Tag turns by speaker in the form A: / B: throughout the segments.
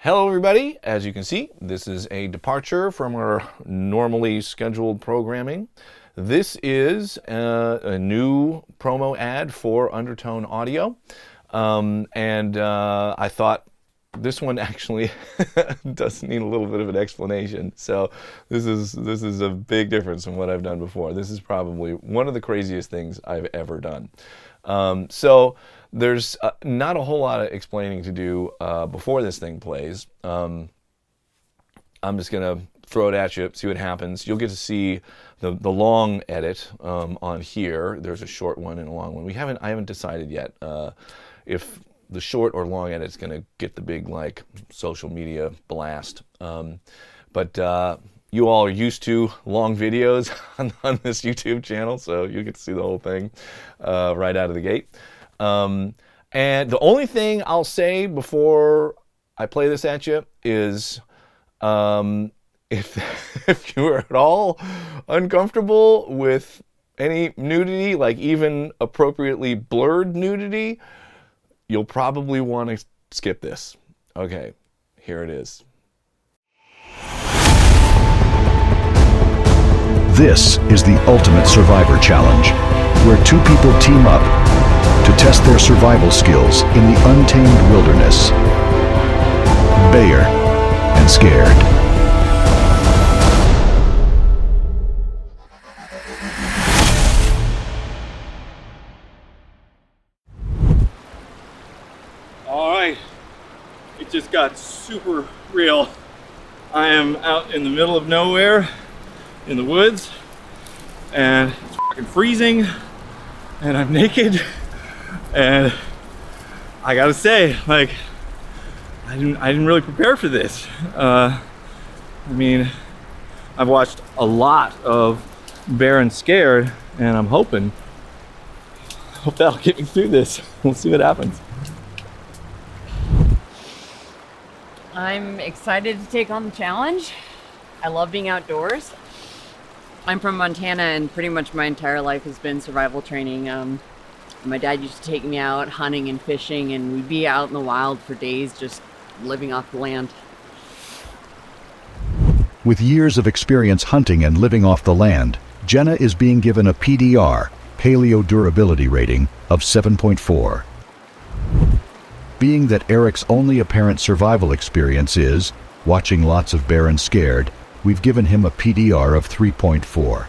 A: Hello everybody, as you can see, this is a departure from our normally scheduled programming. This is a new promo ad for Undertone Audio, I thought this one actually does need a little bit of an explanation. So this is a big difference from what I've done before. This is probably one of the craziest things I've ever done. So there's not a whole lot of explaining to do before this thing plays. I'm just gonna throw it at you, see what happens. You'll get to see the long edit on here. There's a short one and a long one. I haven't decided yet if the short or long edit's gonna get the big like social media blast. But you all are used to long videos on this YouTube channel, so you get to see the whole thing right out of the gate. And the only thing I'll say before I play this at you is if you are at all uncomfortable with any nudity, like even appropriately blurred nudity, you'll probably want to skip this. Okay, here it is.
B: This is the Ultimate Survivor Challenge, where two people team up to test their survival skills in the untamed wilderness. Bayer and Scared.
C: All right, it just got super real. I am out in the middle of nowhere in the woods and it's fucking freezing and I'm naked and I gotta say, like, I didn't really prepare for this. I mean, I've watched a lot of Bear and Scared and I hope that'll get me through this. We'll see what happens.
D: I'm excited to take on the challenge. I love being outdoors. I'm from Montana and pretty much my entire life has been survival training. My dad used to take me out hunting and fishing and we'd be out in the wild for days just living off the land.
B: With years of experience hunting and living off the land, Jenna is being given a PDR, Paleo Durability Rating, of 7.4. Being that Eric's only apparent survival experience is watching lots of Bear and Scared, we've given him a PDR of 3.4.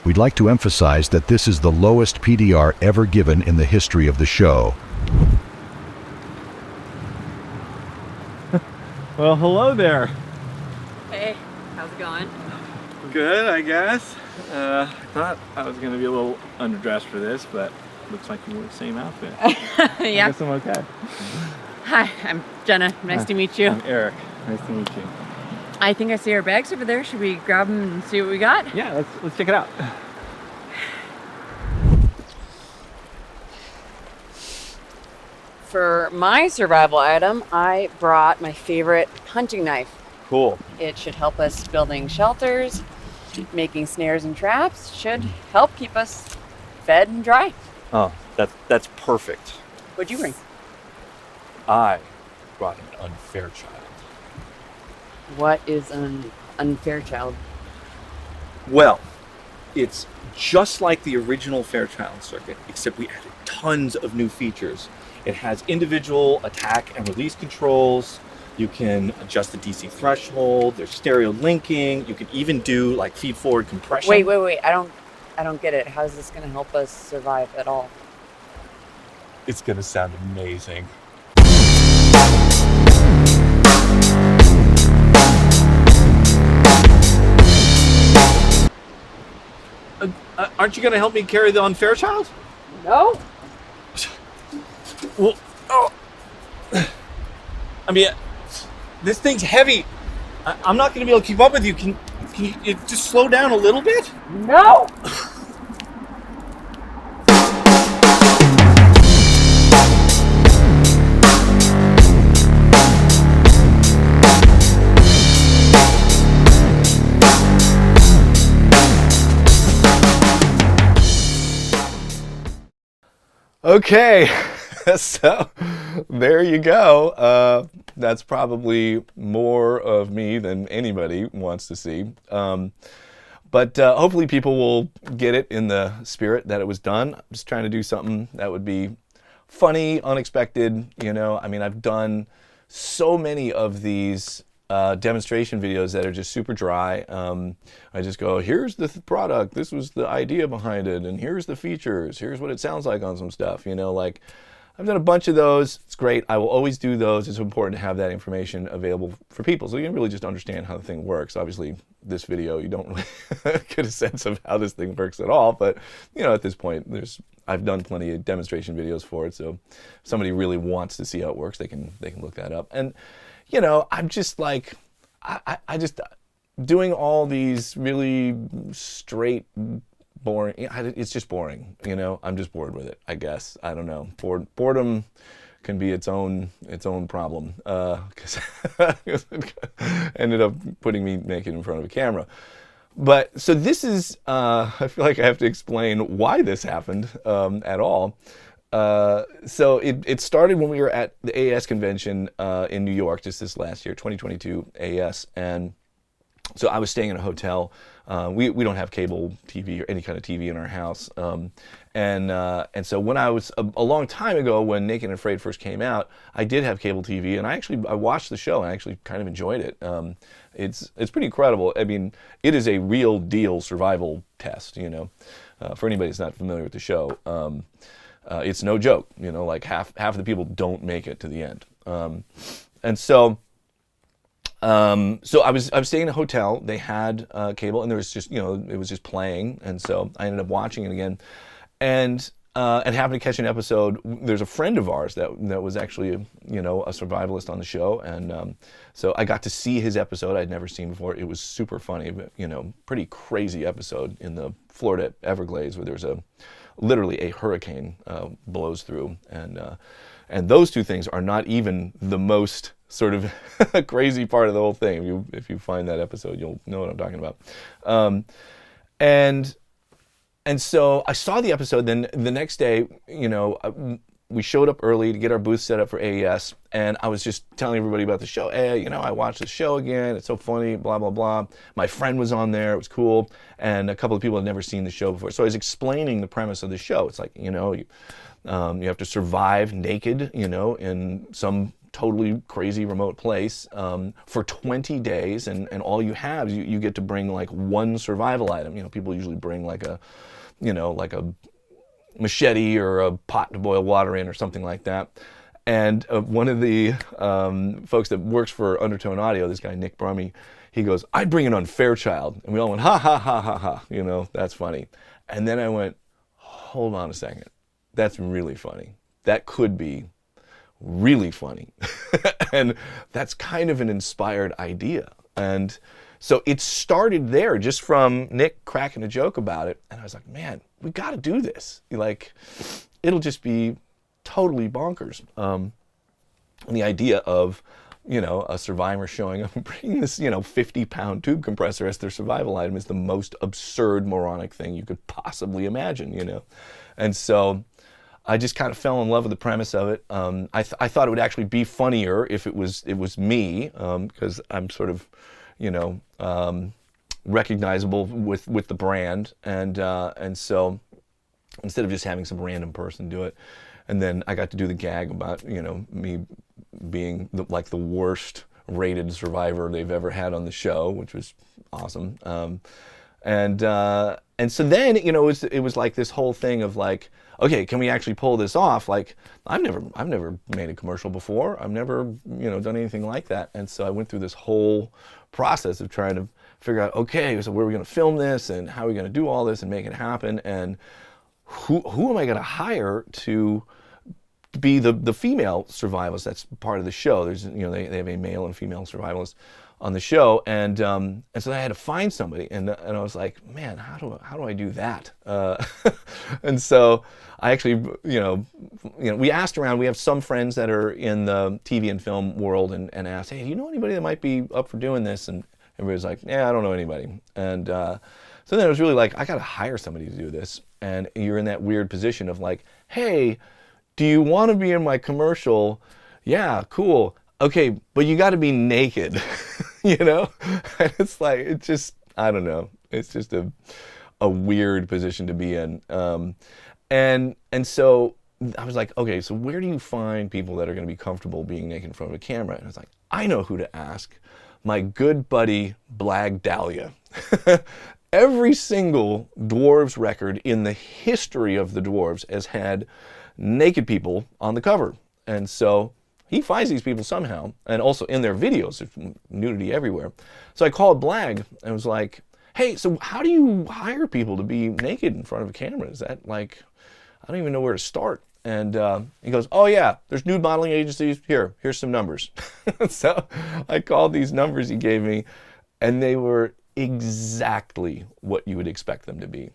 B: We'd like to emphasize that this is the lowest PDR ever given in the history of the show.
C: Well, hello there.
D: Hey, how's it going?
C: Good, I guess. I thought I was gonna be a little underdressed for this, but looks like you wore the same outfit.
D: Yeah.
C: I guess I'm okay.
D: Hi, I'm Jenna. Nice to meet you.
C: I'm Eric. Nice to meet you.
D: I think I see our bags over there. Should we grab them and see what we got?
C: Yeah, let's check it out.
D: For my survival item, I brought my favorite hunting knife.
C: Cool.
D: It should help us building shelters, making snares and traps, should help keep us fed and dry.
C: Oh, that's perfect.
D: What'd you bring?
C: I brought an UnFairchild.
D: What is an UnFairchild?
E: Well, it's just like the original Fairchild circuit, except we added tons of new features. It has individual attack and release controls. You can adjust the DC threshold. There's stereo linking. You can even do like feed forward compression.
D: Wait. I don't get it. How is this going to help us survive at all?
E: It's gonna sound amazing. Aren't you gonna help me carry the UnFairchild?
D: No.
E: Well, oh. I mean, this thing's heavy. I'm not gonna be able to keep up with you. Can you just slow down a little bit?
D: No.
A: Okay, so there you go. That's probably more of me than anybody wants to see. But hopefully people will get it in the spirit that it was done. I'm just trying to do something that would be funny, unexpected. You know, I mean, I've done so many of these demonstration videos that are just super dry. I just go, here's the product, this was the idea behind it, and here's the features, here's what it sounds like on some stuff. You know, like, I've done a bunch of those. It's great. I will always do those. It's important to have that information available for people so you can really just understand how the thing works. Obviously, this video, you don't really get a sense of how this thing works at all. But, you know, at this point, I've done plenty of demonstration videos for it. So if somebody really wants to see how it works, they can look that up. And, you know, I'm just like, I just doing all these really straight, boring. It's just boring, you know. I'm just bored with it, I guess. I don't know. Boredom can be its own problem. Because it ended up putting me naked in front of a camera. But so this is. I feel like I have to explain why this happened at all. So it started when we were at the AES convention in New York just this last year, 2022 AES, and so I was staying in a hotel. We don't have cable TV or any kind of TV in our house. And so when I was a long time ago, when Naked and Afraid first came out, I did have cable TV, and I watched the show and I actually kind of enjoyed it. It's pretty incredible. I mean, it is a real deal survival test. You know, for anybody that's not familiar with the show, it's no joke. You know, like half of the people don't make it to the end. And so. So I was staying in a hotel. They had cable, and there was just, you know, it was just playing, and so I ended up watching it again, and happened to catch an episode. There's a friend of ours that was actually a survivalist on the show, and so I got to see his episode I'd never seen before. It was super funny, but, you know, pretty crazy episode in the Florida Everglades where there's literally a hurricane blows through, and those two things are not even the most sort of crazy part of the whole thing. If you find that episode, you'll know what I'm talking about. And so I saw the episode. Then the next day, you know, we showed up early to get our booth set up for AES, and I was just telling everybody about the show. Hey, you know, I watched the show again. It's so funny, blah, blah, blah. My friend was on there. It was cool. And a couple of people had never seen the show before. So I was explaining the premise of the show. It's like, you know, you have to survive naked, you know, in some totally crazy remote place for 20 days, and all you have, you get to bring like one survival item. You know, people usually bring like a machete or a pot to boil water in or something like that. And one of the folks that works for Undertone Audio, this guy Nick Brummy, he goes, "I'd bring an UnFairchild," and we all went, ha ha ha ha ha, you know, that's funny. And then I went, hold on a second, that's really funny. That could be really funny. And that's kind of an inspired idea. And so it started there, just from Nick cracking a joke about it. And I was like, man, we got to do this. Like, it'll just be totally bonkers. And the idea of, you know, a survivor showing up and bringing this, you know, 50-pound tube compressor as their survival item is the most absurd, moronic thing you could possibly imagine, you know. And so I just kind of fell in love with the premise of it. I thought it would actually be funnier if it was me, because I'm sort of, you know, recognizable with the brand, and so instead of just having some random person do it, and then I got to do the gag about, you know, me being like the worst rated survivor they've ever had on the show, which was awesome. And so then, you know, it was like this whole thing of like, okay, can we actually pull this off? Like, I've never made a commercial before. I've never, you know, done anything like that. And so I went through this whole process of trying to figure out, okay, so where are we going to film this, and how are we going to do all this and make it happen, and who am I going to hire to be the female survivalist that's part of the show? There's, you know, they have a male and female survivalist on the show, and so I had to find somebody, and I was like, man, how do I do that? And so I actually, you know, we asked around. We have some friends that are in the TV and film world, and asked, hey, do you know anybody that might be up for doing this? And everybody's like, yeah, I don't know anybody. And so then it was really like, I got to hire somebody to do this, and you're in that weird position of like, hey, do you want to be in my commercial? Yeah, cool. okay, but you got to be naked, you know? And it's like, it's just, I don't know. It's just a weird position to be in. And so I was like, okay, so where do you find people that are going to be comfortable being naked in front of a camera? And I was like, I know who to ask. My good buddy, Blag Dahlia. Every single dwarves record in the history of the dwarves has had naked people on the cover. And so he finds these people somehow, and also in their videos, there's nudity everywhere. So I called Blag and was like, hey, so how do you hire people to be naked in front of a camera? Is that like, I don't even know where to start. And he goes, oh yeah, there's nude modeling agencies. Here's some numbers. So I called these numbers he gave me, and they were exactly what you would expect them to be.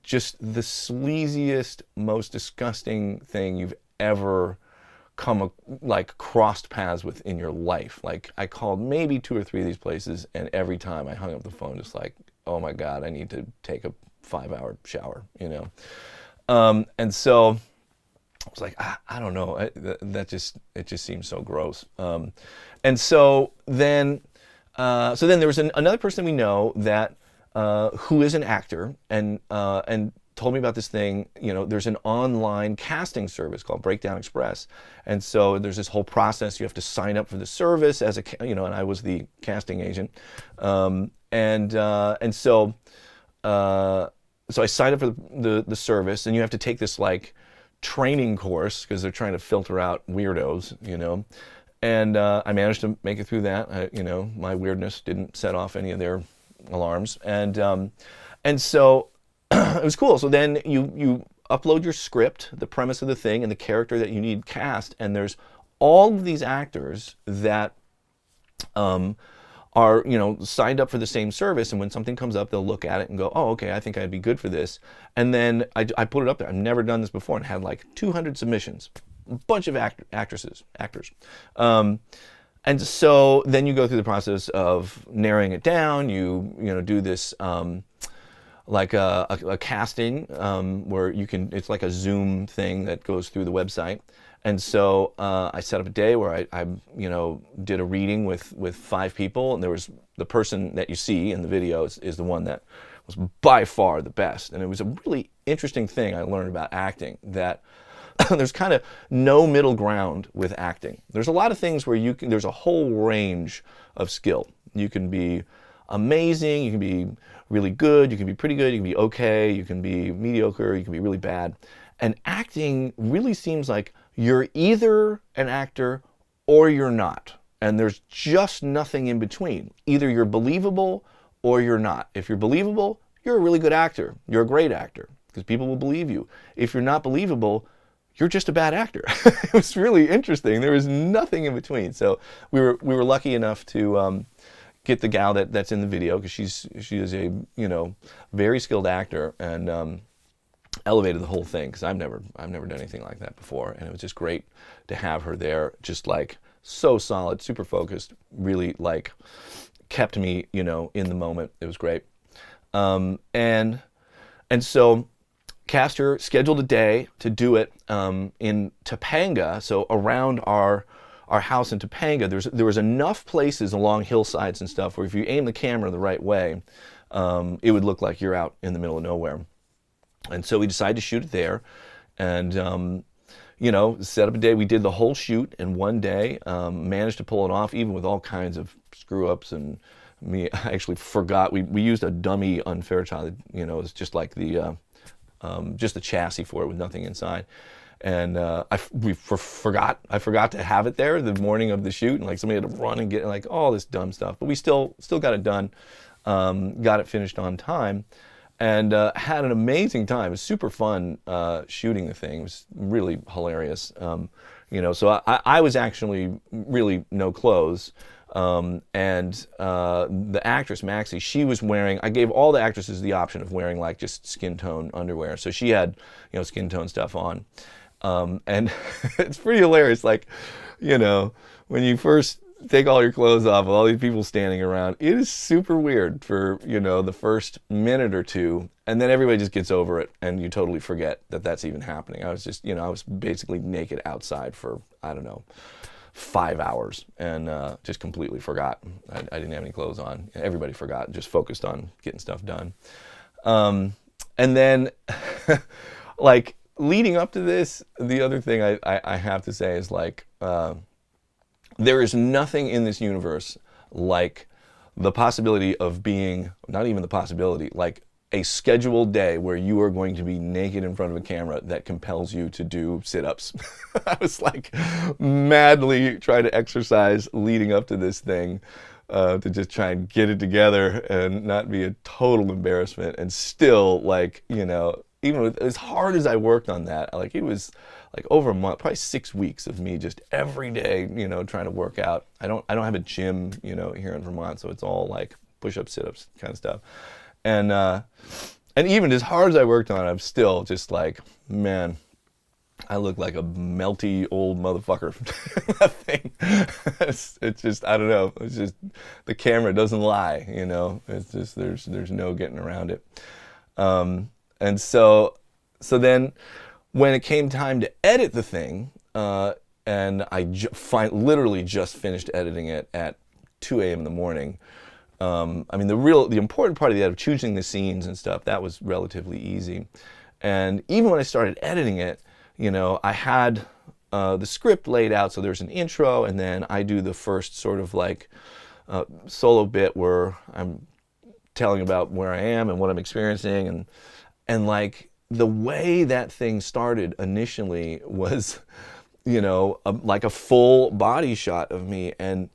A: Just the sleaziest, most disgusting thing you've ever crossed paths with in your life. Like, I called maybe 2 or 3 of these places, and every time I hung up the phone, just like, oh my God, I need to take a 5-hour shower, you know? And so I was like, I don't know, it just seems so gross. And so then there was another person we know that who is an actor, and told me about this thing. You know, there's an online casting service called Breakdown Express, and so there's this whole process. You have to sign up for the service as and I was the casting agent, and so I signed up for the service, and you have to take this like training course because they're trying to filter out weirdos, you know. And I managed to make it through that. You know, my weirdness didn't set off any of their alarms, and so it was cool. So then you upload your script, the premise of the thing, and the character that you need cast, and there's all of these actors that are, you know, signed up for the same service, and when something comes up, they'll look at it and go, oh, okay, I think I'd be good for this. And then I put it up there. I've never done this before, and had like 200 submissions, a bunch of actors. And so then you go through the process of narrowing it down. You know, do this like a casting where you can, it's like a Zoom thing that goes through the website. And so I set up a day where I you know, did a reading with 5 people, and there was the person that you see in the video is the one that was by far the best. And it was a really interesting thing I learned about acting, that there's kind of no middle ground with acting. There's a lot of things where there's a whole range of skill. You can be amazing, you can be really good, you can be pretty good, you can be okay, you can be mediocre, you can be really bad. And acting really seems like you're either an actor or you're not. And there's just nothing in between. Either you're believable or you're not. If you're believable, you're a really good actor. You're a great actor because people will believe you. If you're not believable, you're just a bad actor. It was really interesting. There was nothing in between. So we were lucky enough to get the gal that's in the video, because she is a, you know, very skilled actor, and elevated the whole thing, because I've never done anything like that before, and it was just great to have her there, just like so solid, super focused, really like kept me, you know, in the moment. It was great. And so cast her, scheduled a day to do it in Topanga, so around our house in Topanga. There was enough places along hillsides and stuff where if you aim the camera the right way, it would look like you're out in the middle of nowhere. And so we decided to shoot it there, and you know, set up a day. We did the whole shoot in one day, managed to pull it off, even with all kinds of screw ups. And I actually forgot, we used a dummy UnFairchild, you know, it's just like the chassis for it with nothing inside. And I forgot to have it there the morning of the shoot, and like somebody had to run and get like all this dumb stuff. But we still got it done, got it finished on time, and had an amazing time. It was super fun shooting the thing. It was really hilarious. You know, so I was actually really no clothes. And the actress, Maxie, she was wearing, I gave all the actresses the option of wearing like just skin tone underwear. So she had, you know, skin tone stuff on. And it's pretty hilarious. Like, you know, when you first take all your clothes off with all these people standing around, it is super weird for, you know, the first minute or two. And then everybody just gets over it and you totally forget that that's even happening. I was just, you know, I was basically naked outside for, I don't know, 5 hours and just completely forgot. I didn't have any clothes on. Everybody forgot, just focused on getting stuff done. And then, like, leading up to this, the other thing I have to say is, like, there is nothing in this universe like the possibility of being, not even the possibility, like a scheduled day where you are going to be naked in front of a camera that compels you to do sit-ups. I was like madly trying to exercise leading up to this thing to just try and get it together and not be a total embarrassment. And still, like, you know, even with, as hard as I worked on that, like, it was like over a month, probably 6 weeks of me just every day, you know, trying to work out. I don't have a gym, you know, here in Vermont, so it's all like push-ups, sit-ups kind of stuff. And even as hard as I worked on it, I'm still just like, man, I look like a melty old motherfucker. That thing, it's just, I don't know. It's just, the camera doesn't lie, you know. It's just, there's no getting around it. And so then when it came time to edit the thing, and I literally just finished editing it at 2 a.m. in the morning. I mean, the important part of the edit, choosing the scenes and stuff, that was relatively easy. And even when I started editing it, you know, I had the script laid out, so there's an intro, and then I do the first sort of like solo bit where I'm telling about where I am and what I'm experiencing, and like the way that thing started initially was, you know, like a full body shot of me, and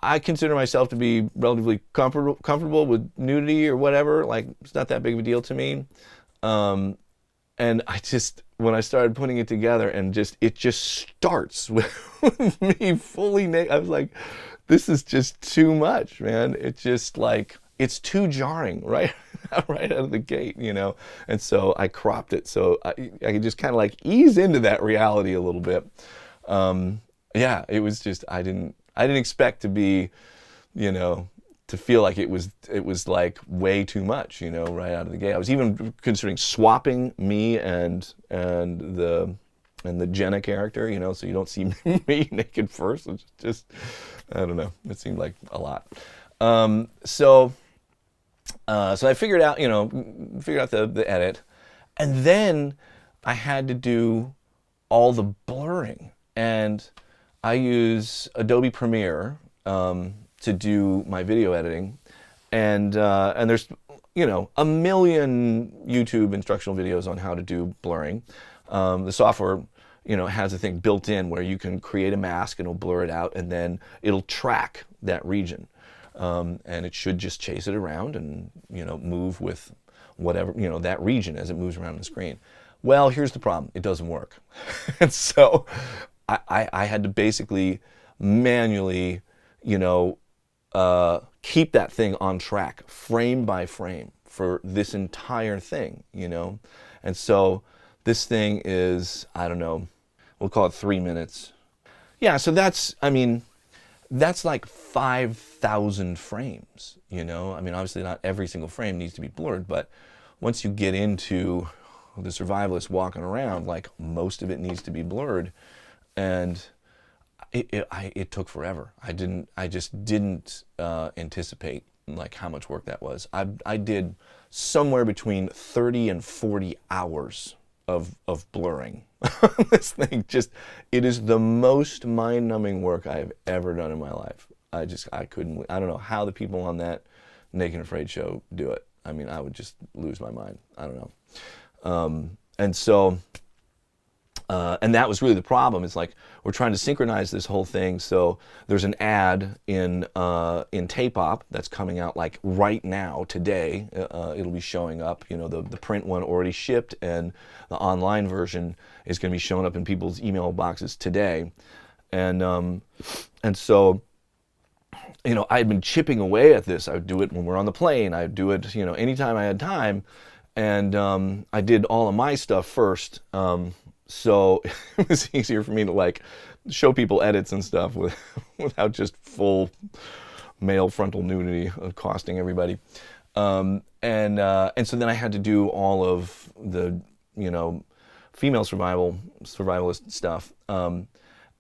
A: I consider myself to be relatively comfortable with nudity or whatever. Like, it's not that big of a deal to me. And I just, when I started putting it together, and it just starts with me fully naked, I was like, this is just too much, man. It's just like, it's too jarring, right? Right out of the gate, you know? And so I cropped it so I could just kind of like ease into that reality a little bit. Yeah, it was just, I didn't expect to be, you know, to feel like it was like way too much, you know, right out of the gate. I was even considering swapping me and the Jenna character, you know, so you don't see me naked first. It's just, I don't know. It seemed like a lot. So I figured out, you know, the edit, and then I had to do all the blurring, and I use Adobe Premiere to do my video editing, and there's, you know, a million YouTube instructional videos on how to do blurring. The software, you know, has a thing built in where you can create a mask and it'll blur it out, and then it'll track that region, and it should just chase it around and, you know, move with whatever, you know, that region as it moves around the screen. Well, here's the problem: it doesn't work. And so I had to basically manually, you know, keep that thing on track, frame by frame, for this entire thing, you know. And so this thing is, I don't know, we'll call it 3 minutes. Yeah, so that's, I mean, that's like 5,000 frames, you know. I mean, obviously not every single frame needs to be blurred, but once you get into the survivalist walking around, like, most of it needs to be blurred. And it took forever. I just didn't anticipate like how much work that was. I did somewhere between 30 and 40 hours of blurring. This thing just, it is the most mind-numbing work I've ever done in my life. I don't know how the people on that Naked and Afraid show do it. I mean, I would just lose my mind. I don't know. And so, and that was really the problem. It's like, we're trying to synchronize this whole thing. So there's an ad in Tape-Op that's coming out like right now, today. It'll be showing up. You know, the print one already shipped, and the online version is going to be showing up in people's email boxes today. And so, you know, I'd been chipping away at this. I would do it when we're on the plane. I'd do it, you know, anytime I had time. And I did all of my stuff first. So it was easier for me to like show people edits and stuff without just full male frontal nudity accosting everybody. And so then I had to do all of the, you know, female survivalist stuff.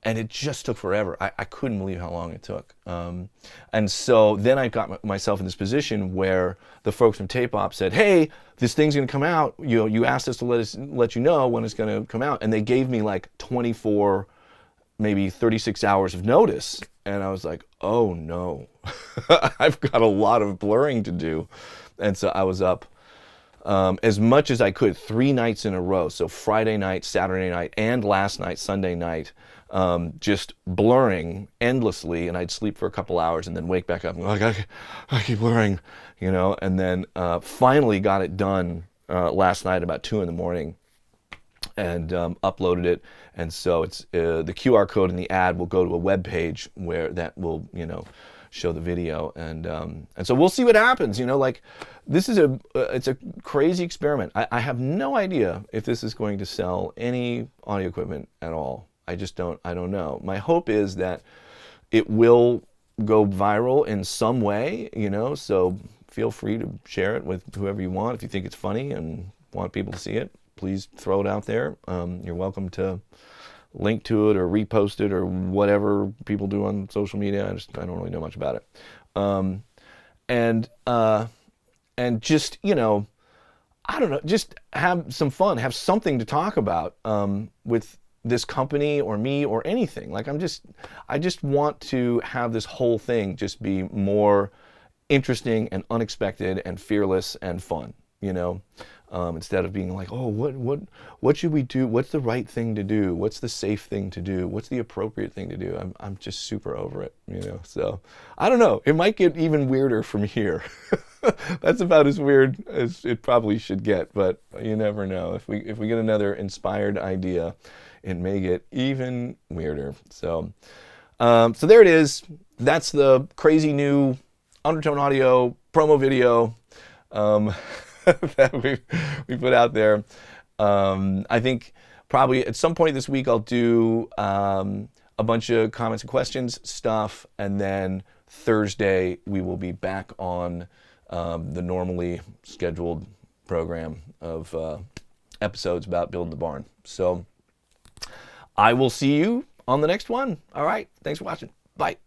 A: and it just took forever. I couldn't believe how long it took. And so then I got myself in this position where the folks from Tape Op said, "Hey, this thing's going to come out. You asked us to let you know when it's going to come out," and they gave me like 24, maybe 36 hours of notice, and I was like, "Oh no, I've got a lot of blurring to do," and so I was up as much as I could 3 nights in a row. So Friday night, Saturday night, and last night, Sunday night, just blurring endlessly. And I'd sleep for a couple hours and then wake back up and go, like, I keep blurring, and then finally got it done last night about 2 in the morning and uploaded it. And so it's the QR code in the ad will go to a web page where that will, show the video, and so we'll see what happens. Like, this is it's a crazy experiment. I have no idea if this is going to sell any audio equipment at all. I don't know. My hope is that it will go viral in some way, so feel free to share it with whoever you want. If you think it's funny and want people to see it, please throw it out there. You're welcome to link to it or repost it or whatever people do on social media. I don't really know much about it. And just, I don't know, just have some fun, have something to talk about with this company or me or anything. Like, I just want to have this whole thing just be more interesting and unexpected and fearless and fun, instead of being like, oh, what should we do? What's the right thing to do? What's the safe thing to do? What's the appropriate thing to do? I'm just super over it, So I don't know. It might get even weirder from here. That's about as weird as it probably should get, but you never know. If we get another inspired idea, it may get even weirder. So there it is. That's the crazy new Undertone audio promo video that we put out there. I think probably at some point this week I'll do a bunch of comments and questions stuff, and then Thursday we will be back on the normally scheduled program of episodes about building the barn. So I will see you on the next one. All right, thanks for watching. Bye.